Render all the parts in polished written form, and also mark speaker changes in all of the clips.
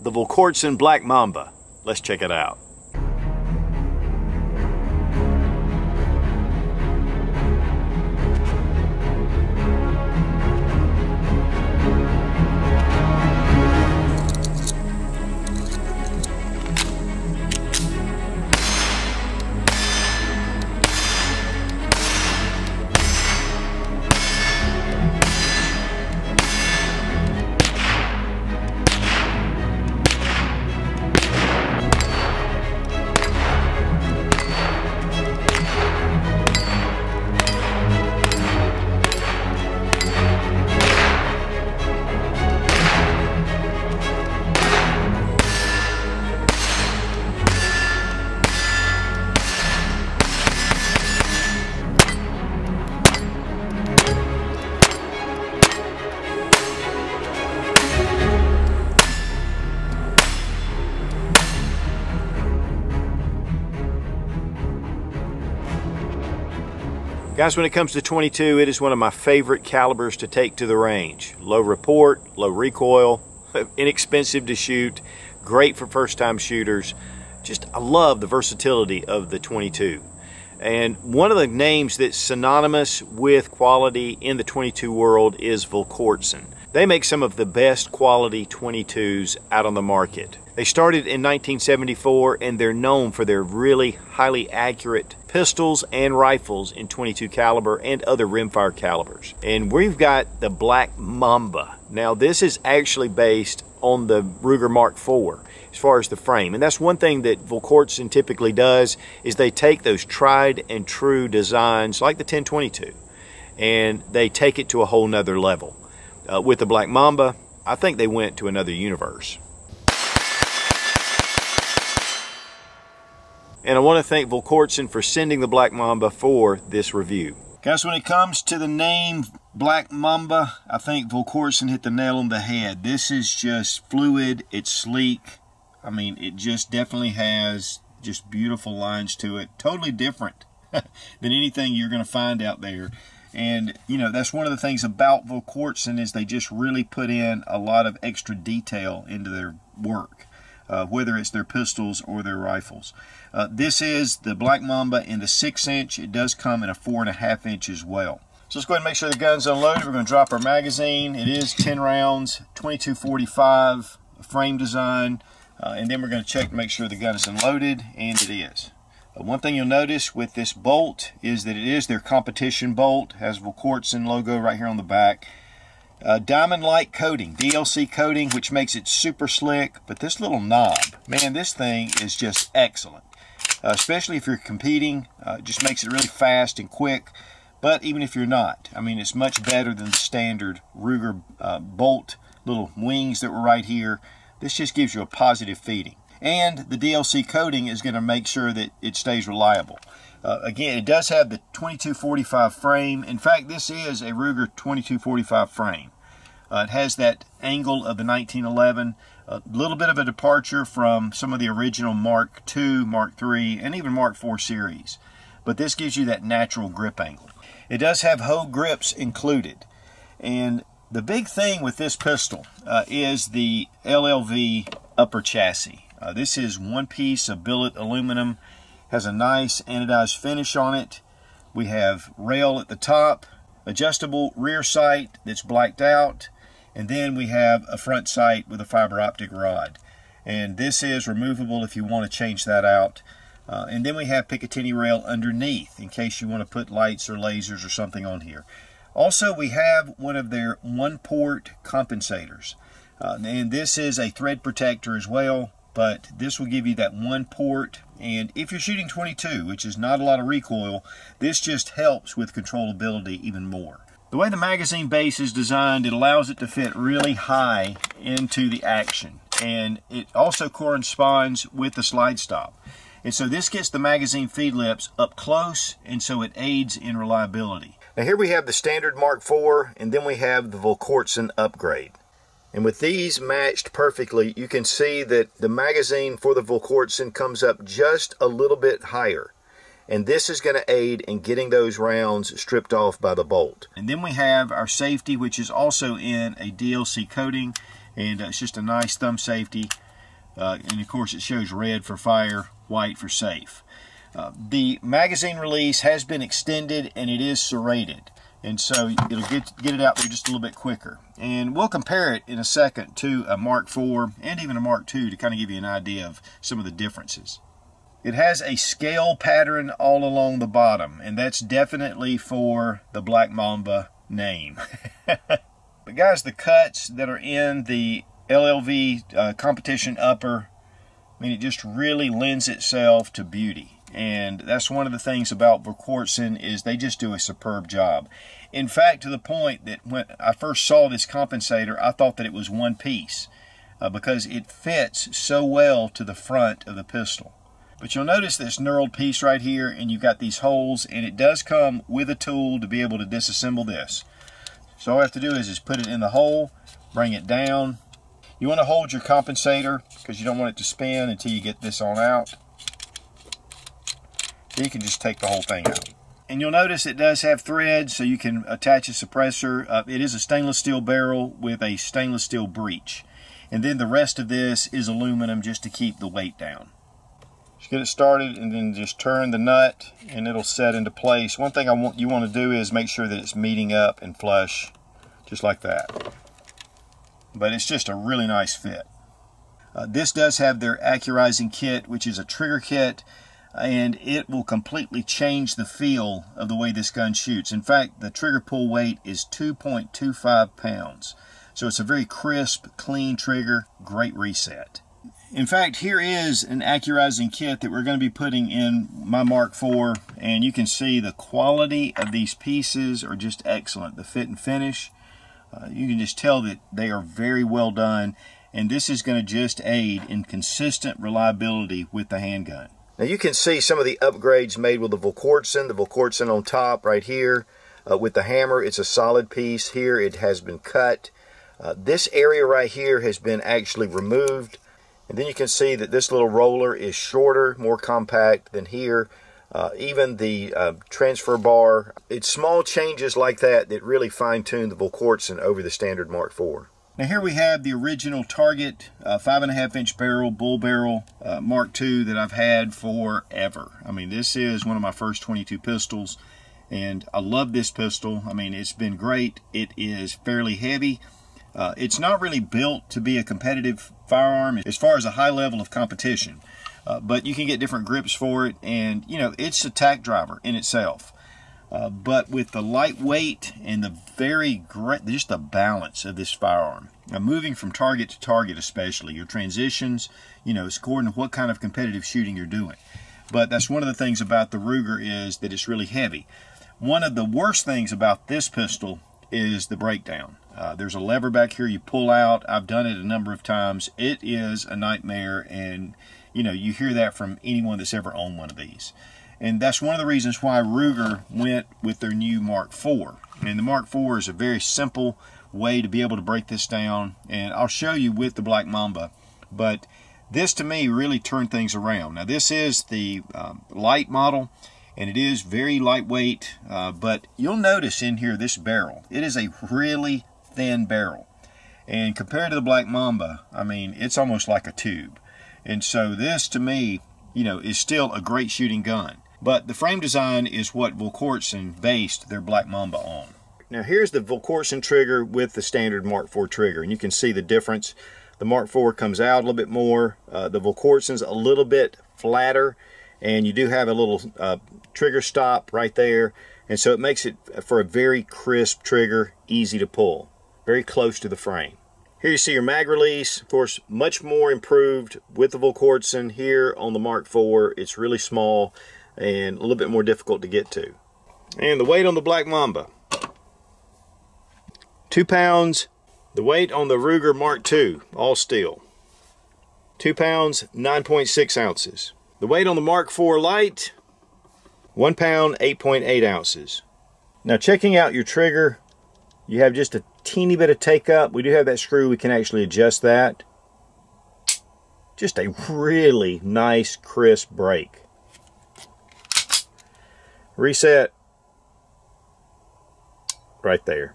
Speaker 1: the Volquartsen Black Mamba. Let's check it out. Guys, when it comes to 22, it is one of my favorite calibers to take to the range. Low report, low recoil, inexpensive to shoot, great for first-time shooters. I love the versatility of the 22. And one of the names that's synonymous with quality in the 22 world is Volquartsen. They make some of the best quality 22s out on the market. They started in 1974 and they're known for their really highly accurate pistols and rifles in 22 caliber and other rimfire calibers. And we've got the Black Mamba. Now this is actually based on the Ruger Mark IV as far as the frame. And that's one thing that Volquartsen typically does, is they take those tried and true designs like the 1022 and they take it to a whole nother level. With the Black Mamba, I think they went to another universe. And I want to thank Volquartsen for sending the Black Mamba for this review. Guys, when it comes to the name Black Mamba, I think Volquartsen hit the nail on the head. This is just fluid, it's sleek. I mean, it just definitely has just beautiful lines to it. Totally different than anything you're going to find out there. And, you know, that's one of the things about Volquartsen, is they just really put in a lot of extra detail into their work, whether it's their pistols or their rifles. This is the Black Mamba in the 6-inch. It does come in a 4.5 inch as well. So let's go ahead and make sure the gun's unloaded. We're going to drop our magazine. It is 10 rounds, 22-45 frame design. And then we're going to check to make sure the gun is unloaded, and it is. One thing you'll notice with this bolt is that it is their competition bolt. It has Volquartsen logo right here on the back. Diamond-like coating, DLC coating, which makes it super slick. But this little knob, man, this thing is just excellent. Especially if you're competing, it just makes it really fast and quick. But even if you're not, I mean, it's much better than the standard Ruger bolt little wings that were right here. This just gives you a positive feeding. And the DLC coating is going to make sure that it stays reliable. Again, it does have the 2245 frame. In fact, this is a Ruger 2245 frame. It has that angle of the 1911. A little bit of a departure from some of the original Mark II, Mark III, and even Mark IV series. But this gives you that natural grip angle. It does have hoe grips included. And the big thing with this pistol is the LLV Upper Chassis. This is one piece of billet aluminum, has a nice anodized finish on it. We have rail at the top, adjustable rear sight that's blacked out, and then we have a front sight with a fiber optic rod. And this is removable if you want to change that out. And then we have Picatinny rail underneath in case you want to put lights or lasers or something on here. Also, we have one of their one-port compensators. And this is a thread protector as well. But this will give you that one port, and if you're shooting 22, which is not a lot of recoil, this just helps with controllability even more. The way the magazine base is designed, it allows it to fit really high into the action, and it also corresponds with the slide stop. And so this gets the magazine feed lips up close, and so it aids in reliability. Now here we have the standard Mark IV, and then we have the Volquartsen upgrade. And with these matched perfectly, you can see that the magazine for the Volquartsen comes up just a little bit higher. And this is going to aid in getting those rounds stripped off by the bolt. And then we have our safety, which is also in a DLC coating. And it's just a nice thumb safety. and of course it shows red for fire, white for safe. The magazine release has been extended and it is serrated, and so it'll get it out there just a little bit quicker. And we'll compare it in a second to a Mark IV and even a Mark II to kind of give you an idea of some of the differences. It has a scale pattern all along the bottom, and that's definitely for the Black Mamba name. But guys, the cuts that are in the LLV Competition Upper, I mean, it just really lends itself to beauty. And that's one of the things about Volquartsen is they just do a superb job. In fact, to the point that when I first saw this compensator, I thought that it was one piece because it fits so well to the front of the pistol. But you'll notice this knurled piece right here, and you've got these holes, and it does come with a tool to be able to disassemble this. So all I have to do is put it in the hole, bring it down. You want to hold your compensator because you don't want it to spin until you get this on out. You can just take the whole thing out. And you'll notice it does have threads, so you can attach a suppressor. It is a stainless steel barrel with a stainless steel breech. And then the rest of this is aluminum just to keep the weight down. Just get it started and then just turn the nut and it'll set into place. One thing you want to do is make sure that it's meeting up and flush, just like that. But it's just a really nice fit. This does have their Accurizing Kit, which is a trigger kit, and it will completely change the feel of the way this gun shoots. In fact, the trigger pull weight is 2.25 pounds. So it's a very crisp, clean trigger, great reset. In fact, here is an Accurizing Kit that we're going to be putting in my Mark IV, and you can see the quality of these pieces are just excellent. The fit and finish, you can just tell that they are very well done, and this is going to just aid in consistent reliability with the handgun. Now you can see some of the upgrades made with the Volquartsen on top right here. With the hammer, it's a solid piece. Here it has been cut. This area right here has been actually removed. And then you can see that this little roller is shorter, more compact than here. Even the transfer bar, it's small changes like that that really fine-tune the Volquartsen over the standard Mark IV. Now here we have the original Target 5.5-inch barrel, bull barrel Mark II that I've had forever. I mean, this is one of my first 22 pistols, and I love this pistol. I mean, it's been great. It is fairly heavy. It's not really built to be a competitive firearm as far as a high level of competition, but you can get different grips for it, and you know, it's a tack driver in itself. But with the lightweight and the just the balance of this firearm, moving from target to target, especially your transitions, you know, it's according to what kind of competitive shooting you're doing. But that's one of the things about the Ruger is that it's really heavy. One of the worst things about this pistol is the breakdown. There's a lever back here you pull out. I've done it a number of times. It is a nightmare, and you know, you hear that from anyone that's ever owned one of these. And that's one of the reasons why Ruger went with their new Mark IV. And the Mark IV is a very simple way to be able to break this down, and I'll show you with the Black Mamba. But this to me really turned things around. Now this is the light model, and it is very lightweight, but you'll notice in here this barrel, it is a really thin barrel. And compared to the Black Mamba, I mean, it's almost like a tube. And so this to me, you know, is still a great shooting gun. But the frame design is what Volquartsen based their Black Mamba on. Now here's the Volquartsen trigger with the standard Mark IV trigger, and you can see the difference. The Mark IV comes out a little bit more. The Volquartsen's a little bit flatter, and you do have a little trigger stop right there, and so it makes it for a very crisp trigger, easy to pull, very close to the frame. Here you see your mag release, of course, much more improved with the Volquartsen. Here on the Mark IV, it's really small and a little bit more difficult to get to. And the weight on the Black Mamba, 2 pounds. The weight on the Ruger Mark II, all steel, 2 pounds, 9.6 ounces. The weight on the Mark IV Light, 1 pound, 8.8 ounces. Now checking out your trigger, you have just a teeny bit of take up. We do have that screw, we can actually adjust that. Just a really nice crisp break. Reset right there.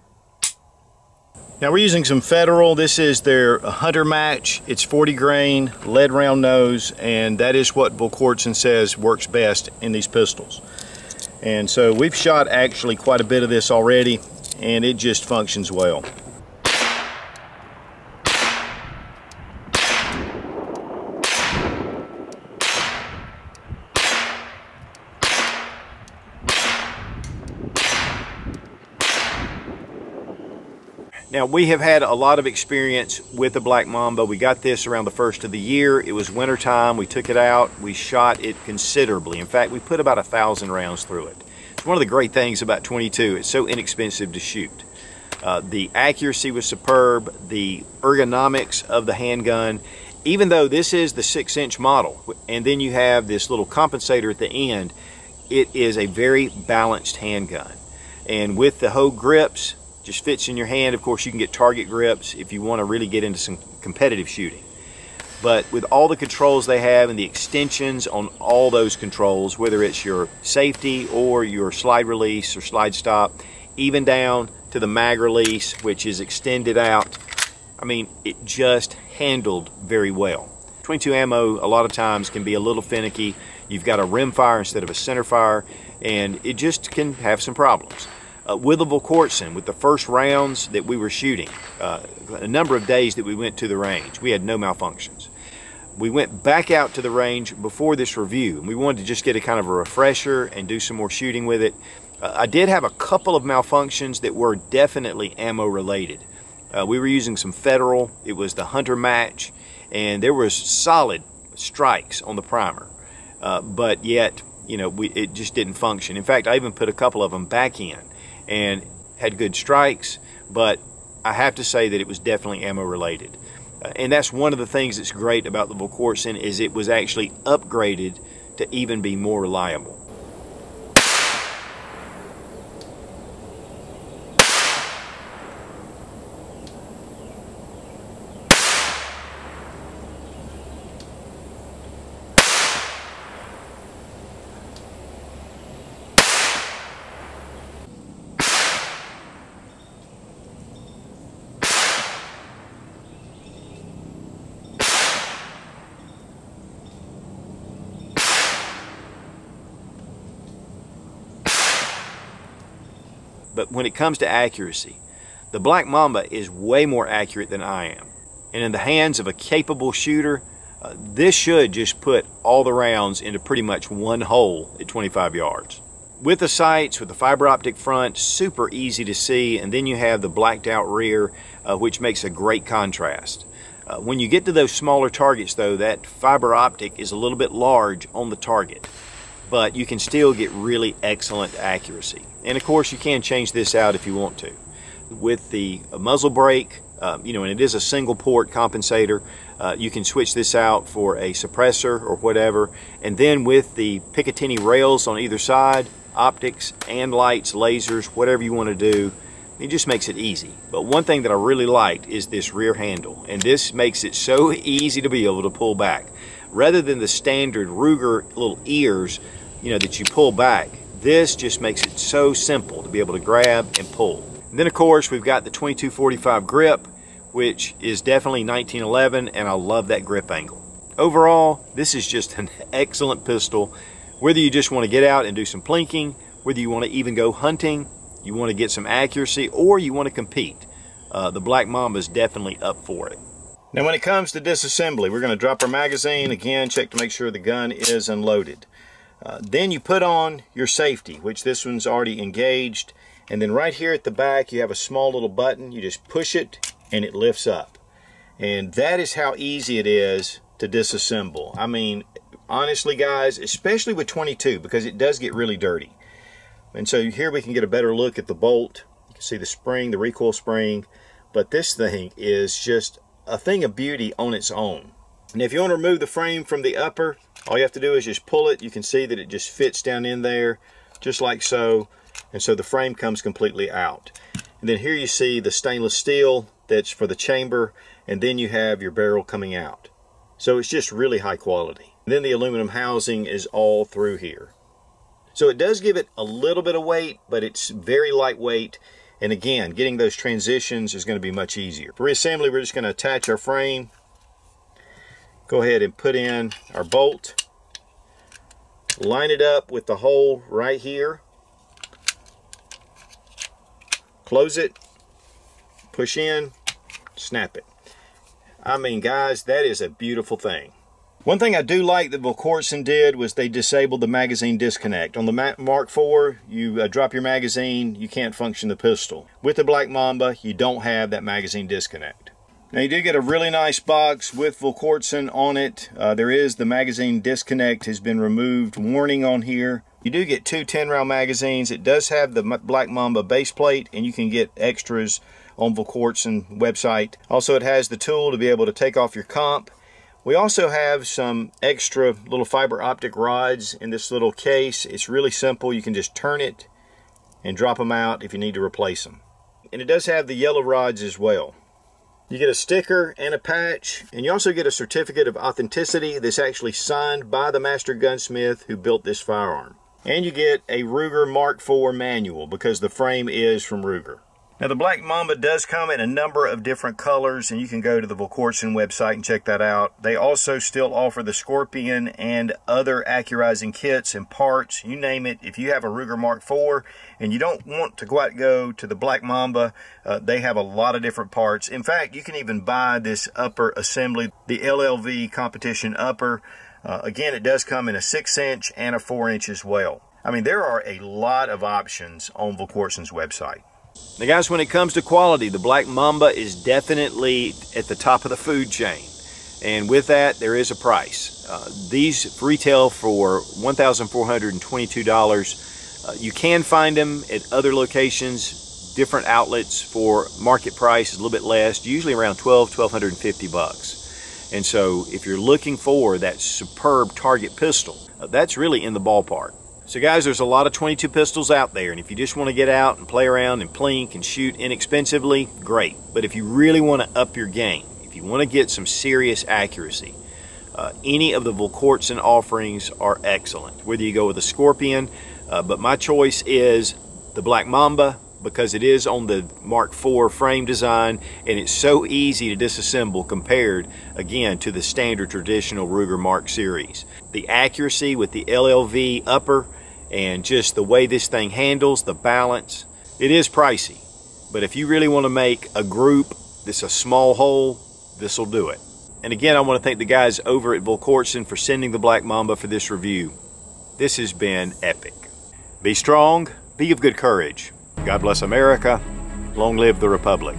Speaker 1: Now we're using some Federal. This is their Hunter Match. It's 40 grain, lead round nose, and that is what Volquartsen says works best in these pistols. And so we've shot actually quite a bit of this already, and it just functions well. Now we have had a lot of experience with the Black Mamba. We got this around the first of the year. It was winter time. We took it out. We shot it considerably. In fact, we put about 1,000 rounds through it. It's one of the great things about 22. It's so inexpensive to shoot. The accuracy was superb. The ergonomics of the handgun, even though this is the 6-inch model, and then you have this little compensator at the end, it is a very balanced handgun. And with the Hogue grips, just fits in your hand. Of course, you can get target grips if you want to really get into some competitive shooting. But with all the controls they have and the extensions on all those controls, whether it's your safety or your slide release or slide stop, even down to the mag release, which is extended out, I mean, it just handled very well. 22 ammo a lot of times can be a little finicky. You've got a rim fire instead of a center fire, and it just can have some problems. With the Volquartsen, with the first rounds that we were shooting, a number of days that we went to the range, we had no malfunctions. We went back out to the range before this review, and we wanted to just get a kind of a refresher and do some more shooting with it. I did have a couple of malfunctions that were definitely ammo related. We were using some Federal. It was the Hunter Match, and there was solid strikes on the primer, but yet, you know, it just didn't function. In fact, I even put a couple of them back in and had good strikes, but I have to say that it was definitely ammo related. And that's one of the things that's great about the Volquartsen, is it was actually upgraded to even be more reliable. But when it comes to accuracy, the Black Mamba is way more accurate than I am. And in the hands of a capable shooter, this should just put all the rounds into pretty much one hole at 25 yards. With the sights, with the fiber optic front, super easy to see, and then you have the blacked out rear, which makes a great contrast. When you get to those smaller targets though, that fiber optic is a little bit large on the target, but you can still get really excellent accuracy. And of course, you can change this out if you want to. With the muzzle brake, you know, and it is a single port compensator, you can switch this out for a suppressor or whatever. And then with the Picatinny rails on either side, optics and lights, lasers, whatever you want to do, it just makes it easy. But one thing that I really liked is this rear handle, and this makes it so easy to be able to pull back. Rather than the standard Ruger little ears, you know, that you pull back, this just makes it so simple to be able to grab and pull. And then of course we've got the 2245 grip, which is definitely 1911, and I love that grip angle. Overall, this is just an excellent pistol. Whether you just want to get out and do some plinking, whether you want to even go hunting, you want to get some accuracy, or you want to compete, the Black Mamba is definitely up for it. Now when it comes to disassembly, we're going to drop our magazine, again check to make sure the gun is unloaded. Then you put on your safety, which this one's already engaged, and then right here at the back you have a small little button. You just push it and it lifts up, and that is how easy it is to disassemble. I mean, honestly guys, especially with 22, because it does get really dirty. And so here we can get a better look at the bolt. You can see the spring, the recoil spring, but this thing is just a thing of beauty on its own. And if you want to remove the frame from the upper, all you have to do is just pull it. You can see that it just fits down in there, just like so. And so the frame comes completely out. And then here you see the stainless steel that's for the chamber, and then you have your barrel coming out. So it's just really high quality. And then the aluminum housing is all through here. So it does give it a little bit of weight, but it's very lightweight. And again, getting those transitions is going to be much easier. For reassembly, we're just going to attach our frame. Go ahead and put in our bolt. Line it up with the hole right here. Close it. Push in. Snap it. I mean, guys, that is a beautiful thing. One thing I do like that Volquartsen did was they disabled the magazine disconnect. On the Mark IV, you drop your magazine, you can't function the pistol. With the Black Mamba, you don't have that magazine disconnect. Now you do get a really nice box with Volquartsen on it. There is the magazine disconnect has been removed warning on here. You do get two 10-round magazines. It does have the Black Mamba base plate, and you can get extras on Volquartsen website. Also, it has the tool to be able to take off your comp. We also have some extra little fiber optic rods in this little case. It's really simple. You can just turn it and drop them out if you need to replace them. And it does have the yellow rods as well. You get a sticker and a patch, and you also get a certificate of authenticity that's actually signed by the master gunsmith who built this firearm. And you get a Ruger Mark IV manual because the frame is from Ruger. Now the Black Mamba does come in a number of different colors, and you can go to the Volquartsen website and check that out. They also still offer the Scorpion and other Accurizing kits and parts, you name it. If you have a Ruger Mark IV and you don't want to go to the Black Mamba, they have a lot of different parts. In fact, you can even buy this upper assembly, the LLV Competition Upper. Again, it does come in a 6-inch and a 4-inch as well. I mean, there are a lot of options on Volquartsen's website. Now guys, when it comes to quality, the Black Mamba is definitely at the top of the food chain. And with that, there is a price. These retail for $1,422. You can find them at other locations, different outlets for market price is a little bit less, usually around $1,250 bucks. And so if you're looking for that superb target pistol, that's really in the ballpark. So guys, there's a lot of 22 pistols out there, and if you just want to get out and play around and plink and shoot inexpensively, great. But if you really want to up your game, if you want to get some serious accuracy, any of the Volquartsen offerings are excellent. Whether you go with a Scorpion, but my choice is the Black Mamba because it is on the Mark IV frame design, and it's so easy to disassemble compared, again, to the standard traditional Ruger Mark series. The accuracy with the LLV Upper and just the way this thing handles, the balance, it is pricey. But if you really want to make a group that's a small whole, this will do it. And again, I want to thank the guys over at Volquartsen for sending the Black Mamba for this review. This has been epic. Be strong, be of good courage. God bless America. Long live the Republic.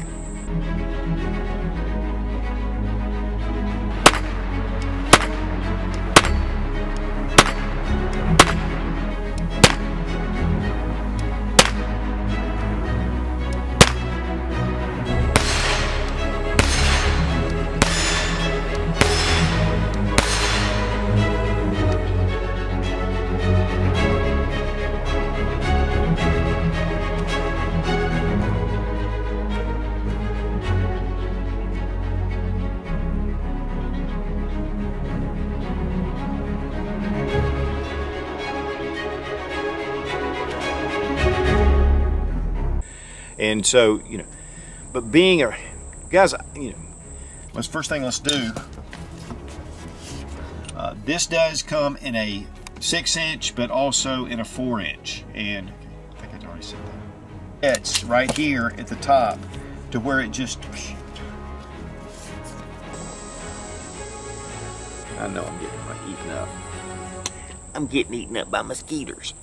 Speaker 1: And so, you know, but being a, guys, you know, let's first thing let's do, this does come in a 6-inch, but also in a 4-inch. And I think I already said that. It's right here at the top to where it just, I know I'm getting eaten up. I'm getting eaten up by mosquitoes.